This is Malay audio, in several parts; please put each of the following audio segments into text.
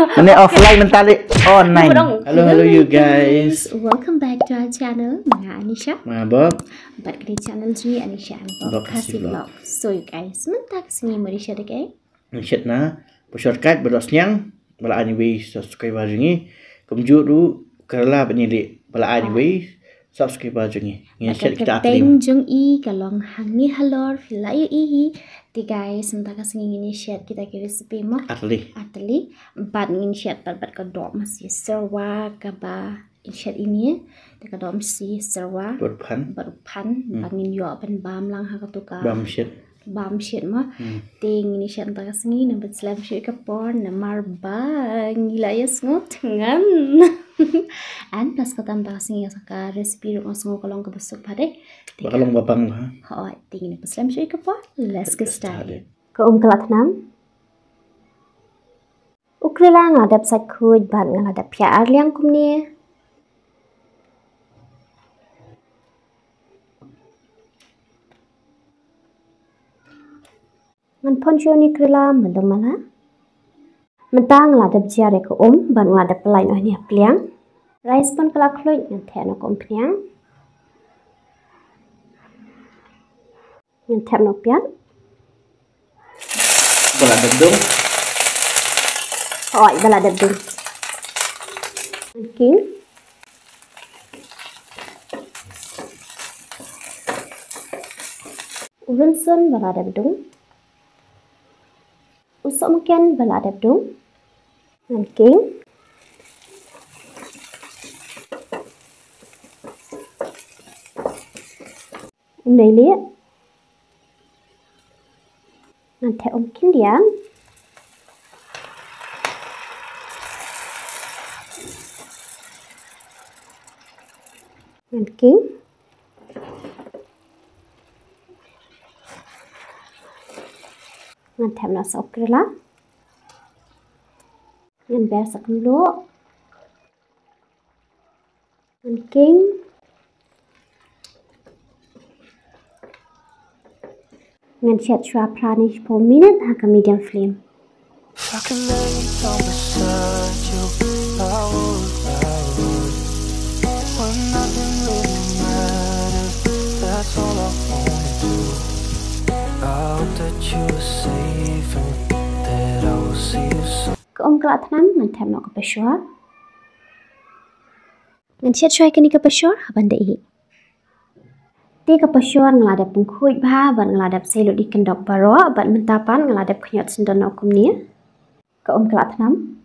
Ini offline mentali online. Halo you guys. Welcome back to our channel. Mga Anisha. Mga Bob. Ba't kini channel ni Anisha and Bob Kasi Vlog. So you guys, mentak sini Malaysia deh guys. Malaysia na. Shortcut berdos nyang. Bala anyway subscribe aja Kumjuru kerala penyidik. Bala anyway subscribe aja Ngishet kita atrem. Jung i kalong hangi halor filai i. Di guys, entah kasih ingin share kita ke resipi mah atli empat ingin share bat kedok masih serwa kaba share ini kedok masih serwa berpan bangin yo pen bam lang hakatuka bam shit mah ting ini share entah kasih ingin nampak slam share ke porn namar bang gila ya sengot ngan and plus kata entah kasih ingin saka resipi rumah sengot kalong ke besok pada Bakalong babang ha. Oh, tingin na paslam siya ka po. Let's get started. Kaum kelatnam. Ukrila nga adap sa kuj ban nga adap ya arliang kumni. Ngan poncho ni krila madamala. Mentang nga adap jare ko ban nga adap lain ni apliang. Rice pon kalakloy nga tena kompiang. Yang tap nopian. Bala dedung. Oh, bala dedung. Okay. Urinson bala dedung. Usok mungkin bala dedung. Okay. Ini lihat. Nanti mungkin dia nanti nak sokir lah yang biasa dulu nanti Ngan chat shua pranish per minute haka medium flame. I can lay down beside you, I would. When nothing really matters, that's all I wanna do. I hope that you are safe and that I will see you soon. Kaum kelatnam ngan tam nak kepeshua. Ngan chat shua kini kepeshua habandai. Tiga pasyon ngeladap pengkuit bah, ban ngeladap selut di kendok baro, ban mentapan ngeladap kenyot sendan okum ni. Kaum kelatnam.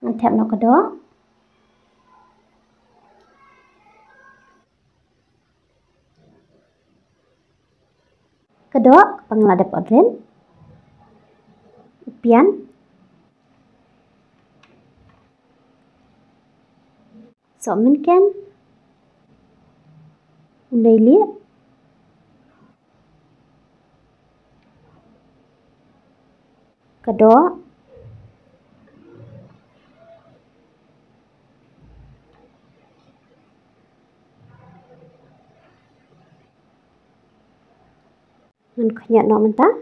Ngantap nak kedok. Kedok pengeladap odren. Upian. So mungkin Undai lihat. Kedua. Ngan kenyat nak mentah.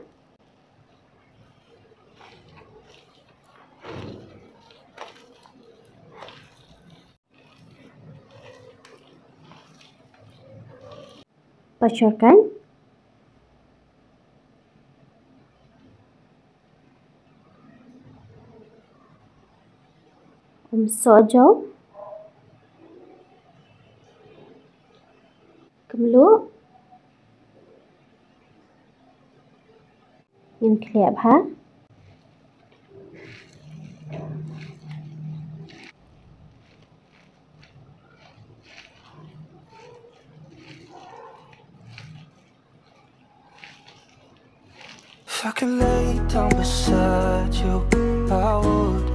Pacorkan sojo kemlu yang kelihatan ha If I could lay down beside you, I would.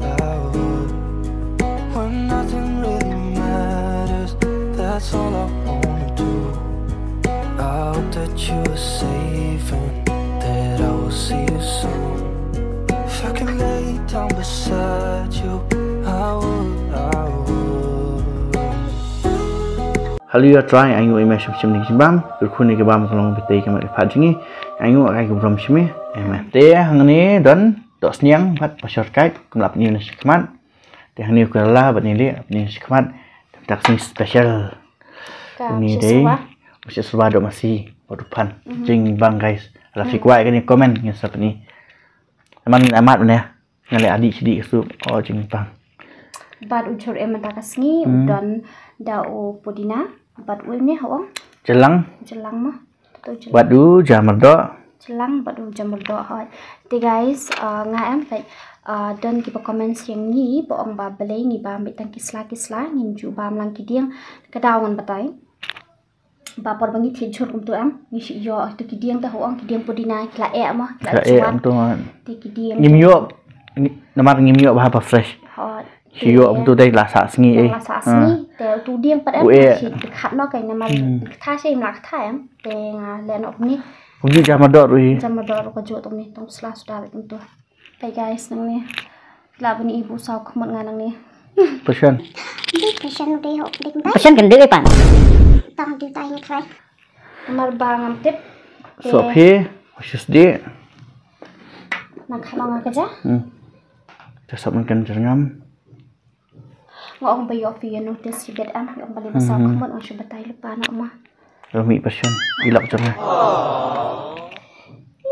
When nothing really matters, that's all I wanna do. I hope that you are safe and that I will see you soon. If I could lay down beside you, I would. Halo ya try ayu image macam ni simbam berkuni ke bam kalau betai kemat pad sini ayu akai ke bram sini emat teh hang ni dan dok sniang bat shortcut kumlap ni sikmat teh ni kala bat ni le ni sikmat tak sing special ini deh masih serba dok masih wadupan jing bang guys ala fikwai kan ni komen ni sap ni emang amat mana ngale adik sidik su oh jing bang bat ucur tak kasngi dan dao pudina bat ni hawang jelang mah badu jamar dok jelang badu jamar dok hoi te guys nga em phải đơn kịp comment yang ni bo ong ba belai ni ba mit tang kisla nim ju ba lang kidiang kadawan batai ba por bangi thi chur tu am ni si yo tu kidiang ta hoang kidiang pudina kla e ma kla e am tu te kidiang ngim yo namar ngim yo ba fresh hoi si yo am tu dai la sa sngi e la sa sngi te tu diang pat em si khat no kai namar tha se im la tha em te nga len op ni cũng như jamar dok rui jamar dok ko jo tong ni tong sla sudah le tu hey guys nang ni la bani ibu sau khmot nga nang ni passion passion đi hộ định bác Passion gần đây bạn. tong di tay ngai nomor bangam tip so he just di nang khalong kerja tasap makan jerngam ngong bayo fi no tes sibet am ngong bali besar khmot ang subatai lupa nak mah Rami passion ilak jerngam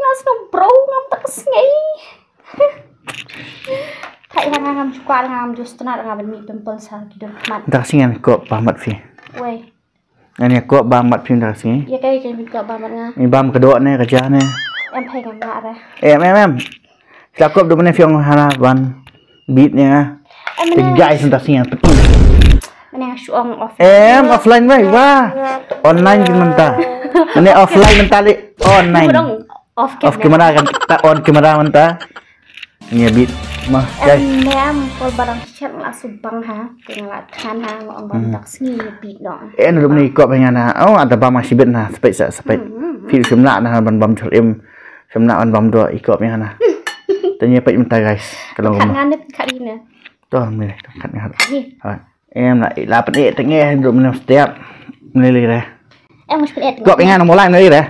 las no bro ngam tak sngai thai ngam chukwa ngam just na ngam mi pimple sa kidor mat tak singan ko pamat fi we ani ko bamat fi tak singi ya kai kan ka ba mat nga ni bam kedok ne kerja ne em phai ngam na ra em Lakop do mana fiong hana ban beat nya tiga is tak singan petul mana syuang off offline mai wah online gimana mentah ini offline mentah li online off kamera kan kita on kamera mentah ini beat mah guys em pol barang chat la subang ha tinggal than ha ngong bang tak sni beat no do ni kop dengan oh ada ba masih bet nah sepet feel semna nah ban bam chol em semna ban bam do ikop yang nah tanya pet mentah guys kalau ngom ngan kat ni nè toh ni kat ni ni em lại là bật điện nghe rồi mình step này này em muốn split gọi cái hàng một lại này đấy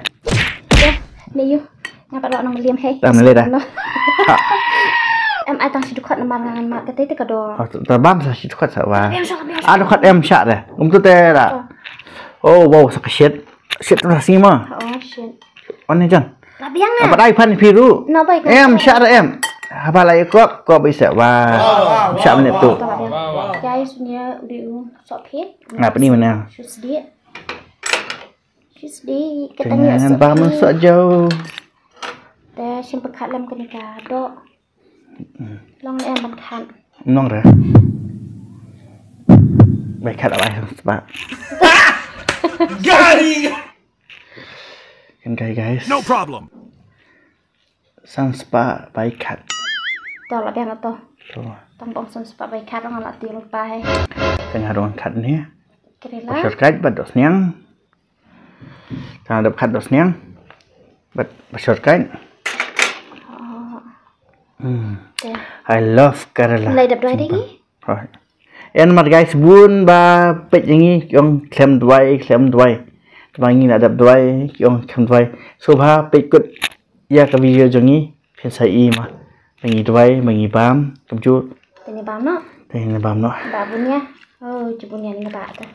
này you ngapa lo nang liam hey làm này đây em ai tang si dukhat namar ngan mat ka te ka do terbang sa si dukhat sa wa dukhat em syak deh tu teh lah oh wow sakit shit tu sini mah oh shit on ni jan labiang apa dai pan biru no baik em syak em apa lagi kok bisa wah syak menit tu guys punya dia sok pit ngapa ni mana sedih katanya jangan bangun sok jauh teh sim pekat lem ke nikah do long em ban khan nong ra baik kat apa sebab kan guys no problem sang spa baik kat to labiang to tu tong sang spa baik kat ngam la ti lupa he tengah ruang kat ni kerela shortcut bad dos niang tengah dapat kat dos niang bad shortcut I love Kerala lai đập đôi đấy rồi em mặt guys bun ba pet yang ni yang klem dwai bangi nak đập dwai yang klem dwai so ba pet kut ya ka video jang ni phen sai i ma bangi dwai bangi bam kamju tani bam no ba bunya oh cubunya ni ba ta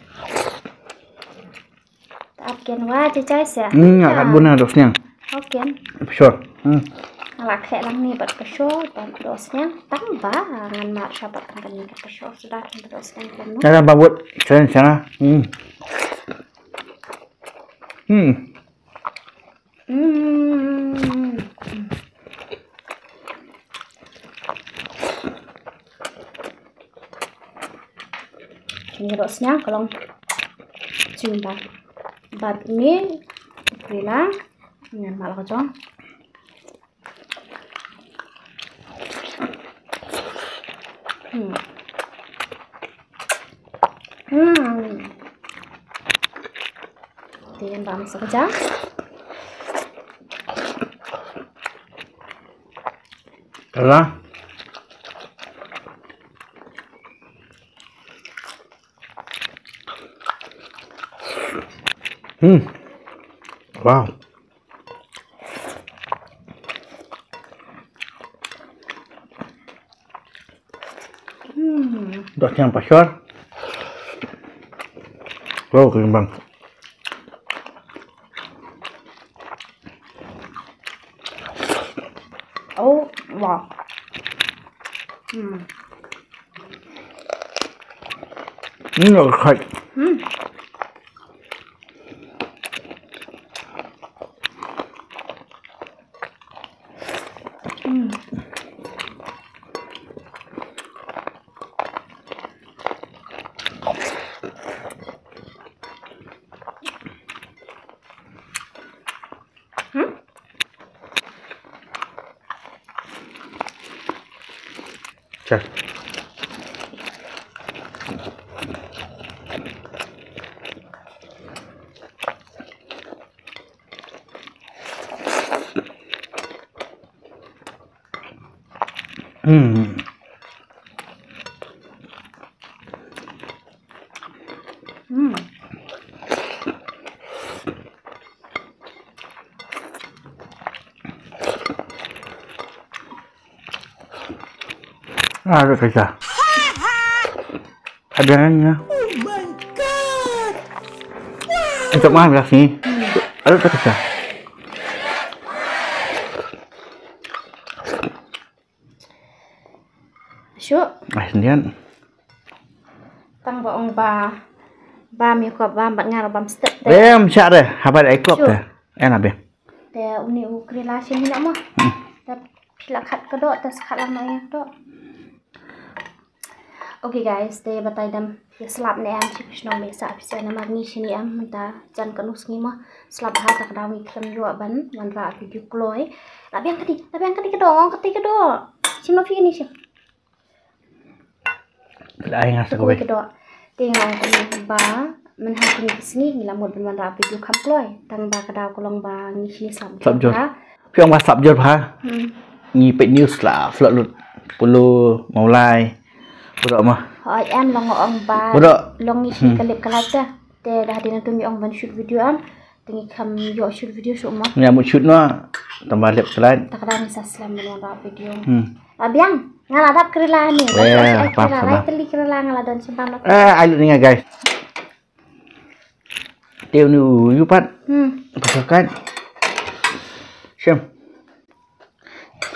ap ken wa chai sia kat bun dos niang okay sure ala khe lang ni bat pasho ban dosnya tamba ngan mat sabat kan ni pasho sudah kan dosnya kan no cara babut sana ini dosnya kalau jumpa bat ini bila ngan malah kocong Tiyan bam saja. Kerala wow Dotnya pasar. Wow, kembang. Oh, wow. Nó khạch. Chà. Ada kaca. Adanya. Oh my god. Untuk mana belas ni? Ada kaca. Syuk. Sendirian. Tang baong ba mi ko ba ngar bam step. Bem cak deh. Apa ada klub deh? Enak bem. Te uni relation ni nak mah. Ta pilakat ke dok, ta sekat lama ya dok. Okay guys, te batai dam ya slap ne am chipsno me sa apsa na magni shini am ta jan kanus ngi mah slap ha tak dawi klem yo ban wan ra video kloy. Tapi yang kati ke dok, Sino fi ni sih. Lain ngas kowe. Ke dok. Tengok kami ba menhakuni kesini ngilamut ban ra video kam kloy. Tang ba kadau kolong ba ngi shini slap. Slap jod. Piang ba slap jod ha. Ngi pe news lah, flot lut pulu maulai. Budak mah. Hỏi em là ngọ ông bà. Budak. Long ni si kalip kalak ta. Te dah di nanti ông ban shoot video am. Tengi kam yo shoot video so mah. Nya mu shoot no tambah lep selain. Tak ada ni saslam dengan video. Abiang, ngala dap kerela ni. Apa? Lai teli kerela ngala dan simpang. Ayo ni guys. Teo ni you pat. Pasakan. Xem.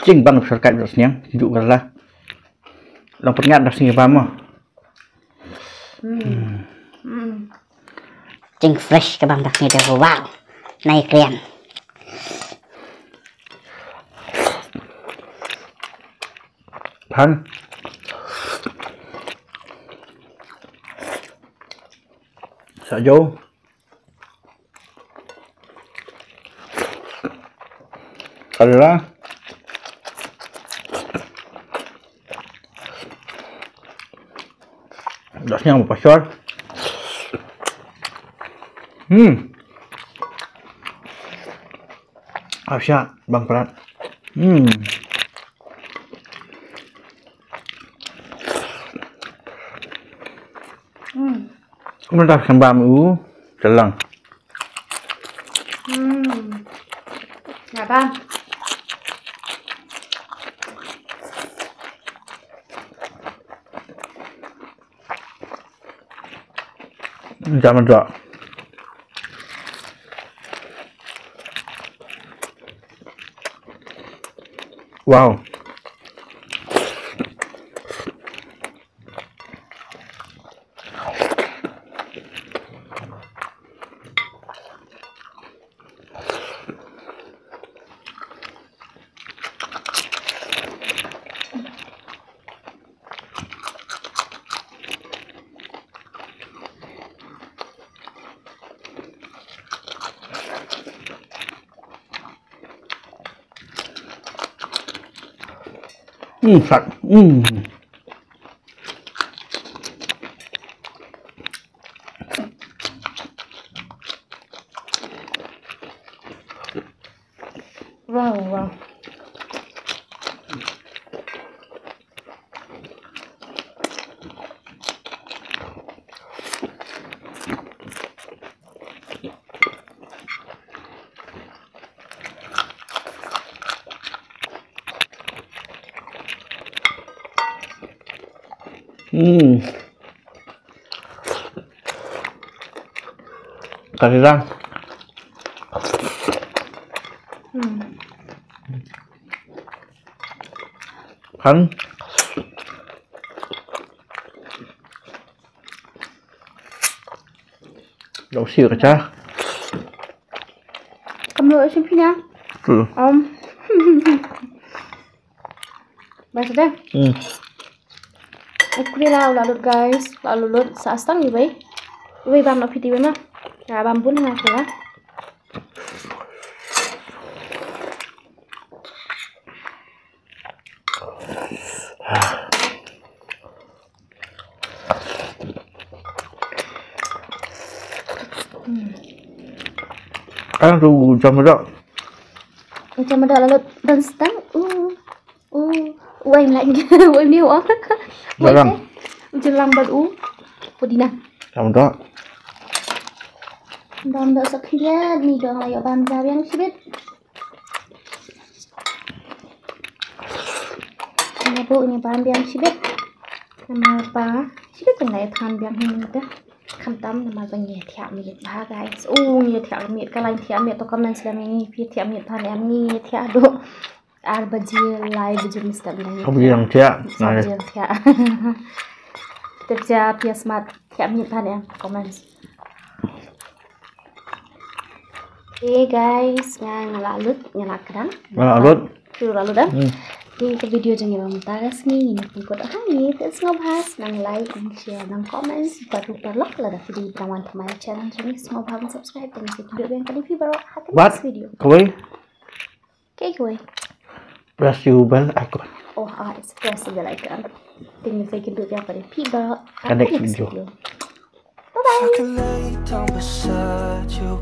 Chính bang pasakan terus nyang, tunjukkan lah. Long peringat dah sini paham mah. Cing fresh ke bang dak ni dah wow. Naik keren. Pan. Sợ dâu. Ada. Dasnya mau pasar. Asya bang perat. Kemudian dah sembam u celang. Nah bang. Jangan dok. Wow. Sạch. Wow. Kari rang. Khánh. Đậu xìu cả cha. Cầm lưỡi xem phim nha. Baik sudah. Aku dia lalu guys, lalu saastang ni bay. Bay bam nak piti mana? Ya bam pun nak lah. Aduh, jam dah. Macam ada lalu dan stang. Uai lagi, uai ni wah. Dalam. Jelang baru. Pudina. Jam dah. Dalam dah sekian ni dong layak bangsa yang sibit. Ini bu ini bahan yang sibit. Nama apa? Sibit dengan bahan yang ini dah. Kantam nama banyak tiap minit bah guys. Ni tiap minit kalau tiap minit tu komen selama ini tiap minit bahan yang ni tiap do. Bajil live jenis tak bilang. Không yang tiap. Bajil tiap. Terja pia smart tiap minit bahan yang komen. Oke guys, yang lalu nyala kerang. Lalu. Lalu dah. Di video jangan lupa tagas ni ini pun kod hangi terus ngobhas nang like nang share nang comment baru terlak lah video teman teman channel ini ngobhas subscribe dan video yang tadi baru What? video. Koi. Koi. Press the bell icon. Oh, it's press the bell icon. Tinggal saya kena dia pada baru. Next video. Bye bye. I can lay down beside you.